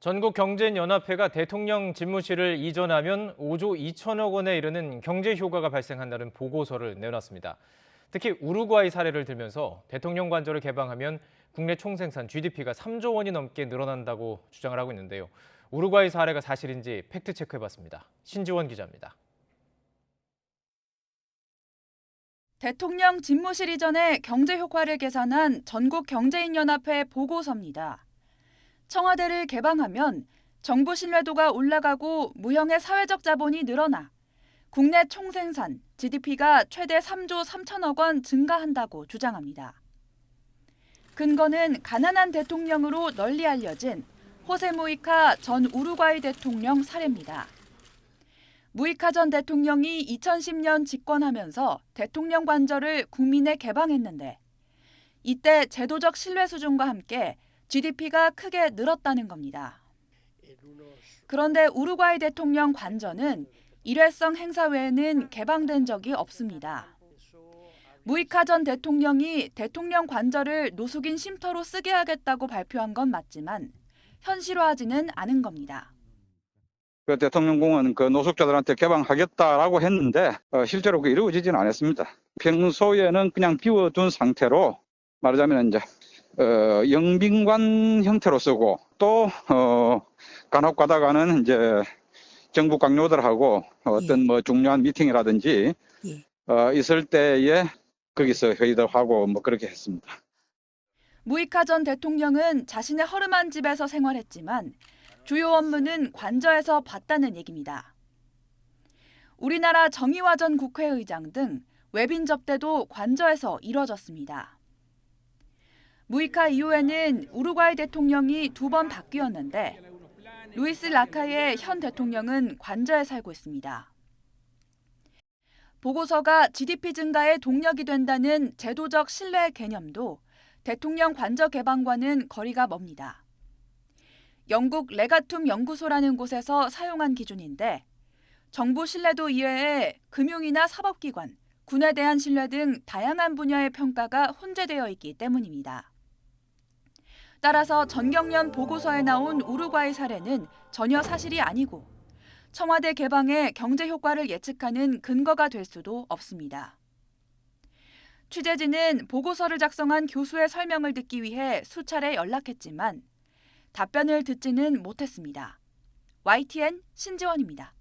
전국경제연합회가 대통령 집무실을 이전하면 5조 2천억 원에 이르는 경제 효과가 발생한다는 보고서를 내놨습니다. 특히 우루과이 사례를 들면서 대통령 관저를 개방하면 국내 총생산 GDP가 3조 원이 넘게 늘어난다고 주장을 하고 있는데요. 우루과이 사례가 사실인지 팩트체크해봤습니다. 신지원 기자입니다. 대통령 집무실 이전의 경제 효과를 계산한 전국경제인연합회 보고서입니다. 청와대를 개방하면 정부 신뢰도가 올라가고 무형의 사회적 자본이 늘어나 국내 총생산 GDP가 최대 3조 3천억 원 증가한다고 주장합니다. 근거는 가난한 대통령으로 널리 알려진 호세 무이카 전 우루과이 대통령 사례입니다. 무이카 전 대통령이 2010년 집권하면서 대통령 관저를 국민에 개방했는데 이때 제도적 신뢰 수준과 함께 GDP가 크게 늘었다는 겁니다. 그런데 우루과이 대통령 관저는 일회성 행사 외에는 개방된 적이 없습니다. 무이카 전 대통령이 대통령 관저를 노숙인 쉼터로 쓰게 하겠다고 발표한 건 맞지만 현실화하지는 않은 겁니다. 그 대통령궁은 그 노숙자들한테 개방하겠다라고 했는데 실제로 그 이루어지지는 않았습니다. 평소에는 그냥 비워둔 상태로 말하자면 이제 영빈관 형태로 쓰고 또 간혹 가다가는 이제 정부 강요들하고 어떤 뭐 중요한 미팅이라든지 있을 때에 거기서 회의도 하고 뭐 그렇게 했습니다. 무이카 전 대통령은 자신의 허름한 집에서 생활했지만 주요 업무는 관저에서 봤다는 얘기입니다. 우리나라 정의화 전 국회의장 등 외빈 접대도 관저에서 이뤄졌습니다. 무이카 이후에는 우루과이 대통령이 2번 바뀌었는데 루이스 라카의 현 대통령은 관저에 살고 있습니다. 보고서가 GDP 증가에 동력이 된다는 제도적 신뢰 개념도 대통령 관저 개방과는 거리가 멉니다. 영국 레가툼 연구소라는 곳에서 사용한 기준인데 정부 신뢰도 이외에 금융이나 사법기관, 군에 대한 신뢰 등 다양한 분야의 평가가 혼재되어 있기 때문입니다. 따라서 전경련 보고서에 나온 우루과이 사례는 전혀 사실이 아니고 청와대 개방의 경제 효과를 예측하는 근거가 될 수도 없습니다. 취재진은 보고서를 작성한 교수의 설명을 듣기 위해 수차례 연락했지만 답변을 듣지는 못했습니다. YTN 신지원입니다.